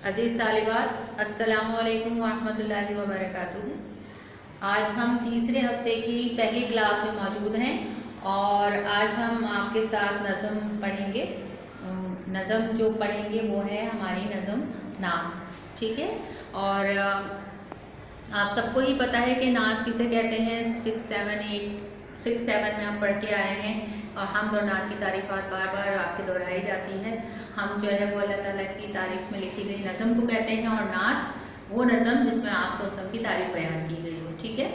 عزیز طالبات، السلام علیکم ورحمۃ اللہ وبرکاتہ۔ آج ہم تیسرے ہفتے کی پہلی کلاس میں موجود ہیں اور آج ہم آپ کے ساتھ نظم پڑھیں گے۔ نظم جو پڑھیں گے وہ ہے ہماری نظم نعت، ٹھیک ہے؟ اور آپ سب کو ہی پتہ ہے کہ نعت کسے کہتے ہیں۔ 6-7 میں ہم پڑھ کے آئے ہیں اور حمد اور نعت کی تعریفات بار بار آپ کے دہرائی جاتی ہے۔ ہم جو ہے وہ اللہ تعالیٰ کی تعریف میں لکھی گئی نظم کو کہتے ہیں، اور نعت وہ نظم جس میں آپ صلی اللہ علیہ وسلم کی تعریف بیان کی گئی ہو، ٹھیک ہے؟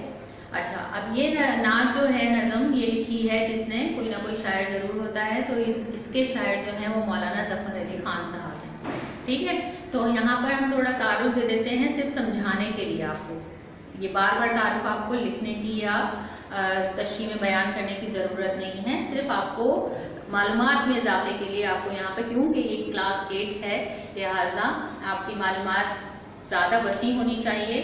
اچھا، اب یہ نعت جو ہے نظم یہ لکھی ہے کس نے؟ کوئی نہ کوئی شاعر ضرور ہوتا ہے، تو اس کے شاعر جو ہیں وہ مولانا ظفر علی خان صاحب ہیں، ٹھیک ہے؟ تو یہاں پر ہم تھوڑا تعارف دے دیتے ہیں صرف سمجھانے کے لیے آپ کو۔ یہ بار بار تعارف آپ کو لکھنے کی یا تشریح میں بیان کرنے کی ضرورت نہیں ہے، صرف آپ کو معلومات میں اضافے کے لیے آپ کو یہاں پہ، کیونکہ یہ کلاس 8 ہے لہٰذا آپ کی معلومات زیادہ وسیع ہونی چاہیے،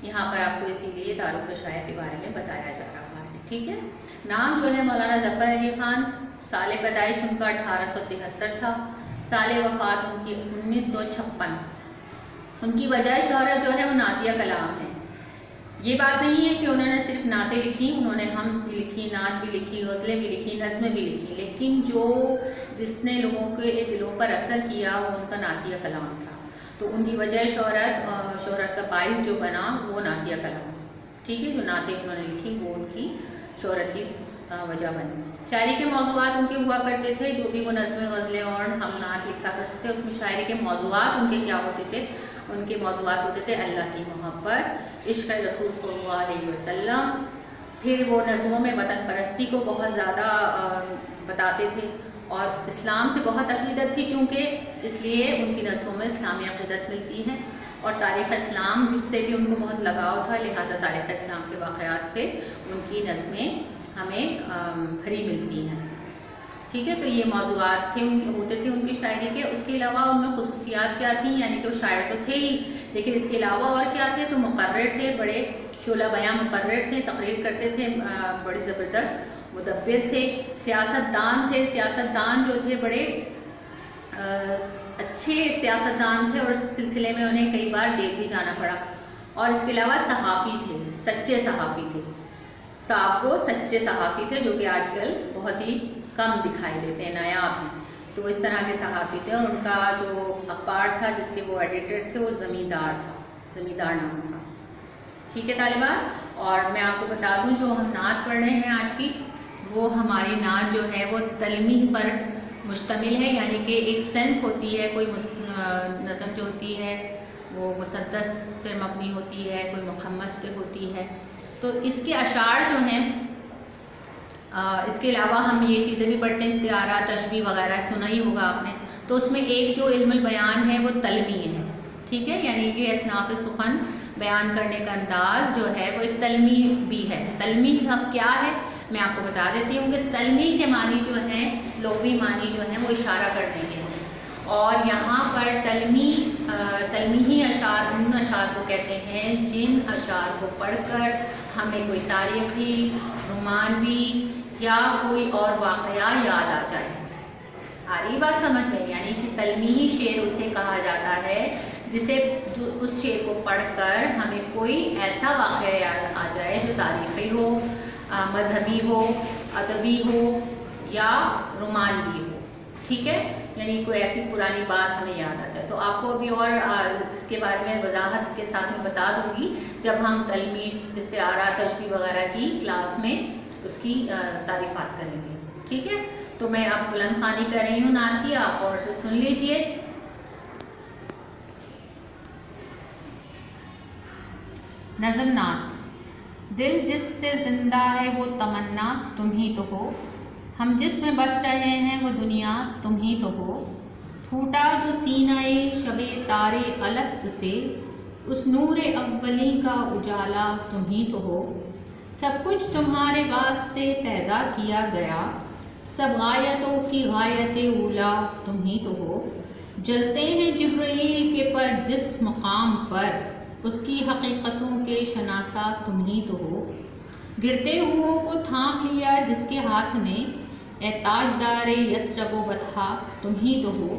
یہاں پر آپ کو اسی لیے تعارف شاعر کے بارے میں بتایا جا رہا ہے، ٹھیک ہے؟ نام جو ہے مولانا ظفر علی خان، سال پیدائش ان کا 1873 تھا، سال وفات ان کی 1956۔ ان کی وجہ شہرت جو ہے وہ نعتیہ کلام ہے۔ یہ بات نہیں ہے کہ انہوں نے صرف نعتیں لکھی، انہوں نے حمد بھی لکھی، نعت بھی لکھی، غزلیں بھی لکھی، نظمیں بھی لکھی، لیکن جس نے لوگوں کے دلوں پر اثر کیا وہ ان کا نعتیہ کلام تھا۔ تو ان کی وجہ شہرت کا باعث جو بنا وہ نعتیہ کلام، ٹھیک ہے؟ جو نعتیں انہوں نے لکھی وہ ان کی شہرت کی وجہ بنی۔ شاعری کے موضوعات ان کے ہوا کرتے تھے، جو بھی وہ نظمیں، غزلیں اور ہم نعت لکھا کرتے تھے اس میں شاعری کے موضوعات ان کے کیا ہوتے تھے؟ ان کے موضوعات ہوتے تھے اللہ کی محبت، عشق رسول صلی اللہ علیہ وسلم۔ پھر وہ نظموں میں وطن پرستی کو بہت زیادہ بتاتے تھے، اور اسلام سے بہت عقیدت تھی چونکہ، اس لیے ان کی نظموں میں اسلامی عقیدت ملتی ہے، اور تاریخ اسلام سے بھی ان کو بہت لگاؤ تھا، لہٰذا تاریخ اسلام کے واقعات سے ان کی نظمیں ہمیں بھری ملتی ہیں، ٹھیک ہے؟ تو یہ موضوعات ہوتے تھے ان کی شاعری کے۔ اس کے علاوہ ان میں خصوصیات کیا تھیں؟ یعنی کہ وہ شاعر تو تھے ہی، لیکن اس کے علاوہ اور کیا تھے؟ تو مقرر تھے، بڑے شعلہ بیاں مقرر تھے، تقریر کرتے تھے، بڑے زبردست مدبر تھے، سیاست دان تھے، سیاست دان جو تھے بڑے اچھے سیاست دان تھے، اور اس سلسلے میں انہیں کئی بار جیل بھی جانا پڑا۔ اور اس کے علاوہ صحافی تھے، سچے صحافی تھے، صاف کو سچے صحافی تھے، جو کہ آج کل بہت ہی کم دکھائی دیتے ہیں، نایاب ہیں۔ تو اس طرح کے صحافی تھے، اور ان کا جو اخبار تھا جس کے وہ ایڈیٹر تھے وہ زمیندار تھا، زمیندار نام تھا، ٹھیک ہے طالبات؟ اور میں آپ کو بتا دوں جو ہم نعت پڑھ رہے ہیں آج کی، وہ ہماری نعت جو ہے وہ تلمیح پر مشتمل ہے، یعنی کہ ایک صنف ہوتی ہے، کوئی نظم جو ہوتی ہے وہ مسدس پر مبنی ہوتی ہے، کوئی مخمس پہ ہوتی ہے۔ تو اس کے اشعار جو ہیں، اس کے علاوہ ہم یہ چیزیں بھی پڑھتے ہیں، استعارہ، تشبیہ وغیرہ سنا ہی ہوگا آپ نے۔ تو اس میں ایک جو علم البیان ہے وہ تلمیح ہے، ٹھیک ہے؟ یعنی کہ اصناف سخن بیان کرنے کا انداز جو ہے وہ ایک تلمیح بھی ہے۔ تلمیح کیا ہے میں آپ کو بتا دیتی ہوں کہ تلمیح کے معنی جو ہیں، لغوی معنی جو ہیں وہ اشارہ کرنے کے ہیں، اور یہاں پر تلمیحی اشعار ان اشعار کو کہتے ہیں جن اشعار کو پڑھ کر ہمیں کوئی تاریخی، رومانوی یا کوئی اور واقعہ یاد آ جائے۔ آ رہی بات سمجھ میں؟ یعنی کہ تلمیحی شعر اسے کہا جاتا ہے جسے جو اس شعر کو پڑھ کر ہمیں کوئی ایسا واقعہ یاد آ جائے جو تاریخی ہو، مذہبی ہو، ادبی ہو یا رومانوی ہو، ٹھیک ہے؟ یعنی کوئی ایسی پرانی بات ہمیں یاد آ جائے۔ تو آپ کو ابھی اور اس کے بارے میں وضاحت کے ساتھ میں بتا دوں گی جب ہم تلمیح، استعارہ، تشبیہ وغیرہ کی کلاس میں اس کی تعریفات کریں گے، ٹھیک ہے؟ تو میں اب بلند خوانی کر رہی ہوں نعت کی، آپ اور سے سن لیجئے۔ نظم نعت۔ دل جس سے زندہ ہے وہ تمنا تم ہی تو ہو، ہم جس میں بس رہے ہیں وہ دنیا تم ہی تو ہو، پھوٹا جو سینہ شب تارے الست سے، اس نور اولی کا اجالا تم ہی تو ہو، سب کچھ تمہارے واسطے پیدا کیا گیا، سب غایتوں کی غایت اولا تم ہی تو ہو، جلتے ہیں جبرائیل کے پر جس مقام پر، اس کی حقیقتوں کے شناسا تم ہی تو ہو، گرتے ہوئوں کو تھام لیا جس کے ہاتھ نے، اے تاجدار یثرب و بطحا تم ہی تو ہو،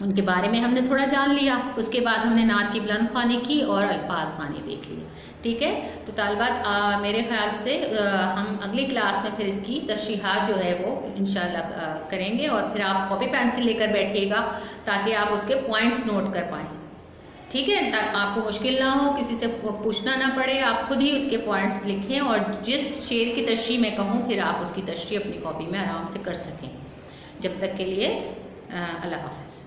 ان کے بارے میں ہم نے تھوڑا جان لیا. اس کے بعد ہم نے نعت کی بلند خوانی کی اور الفاظ معنی دیکھ لیے. ٹھیک ہے. تو طالبات میرے خیال سے ہم اگلی کلاس میں پھر اس کی تشریحات جو ہے وہ انشاءاللہ کریں گے، اور پھر آپ کاپی پینسل لے کر بیٹھیے گا تاکہ آپ اس کے پوائنٹس نوٹ کر پائیں. ٹھیک ہے. آپ کو مشکل نہ ہو، کسی سے پوچھنا نہ پڑے، آپ خود ہی اس کے پوائنٹس لکھیں اور جس شعر کی تشریح میں کہوں پھر آپ اس کی تشریح اپنی کاپی میں آرام سے کر سکیں. جب تک کے لیے اللہ حافظ.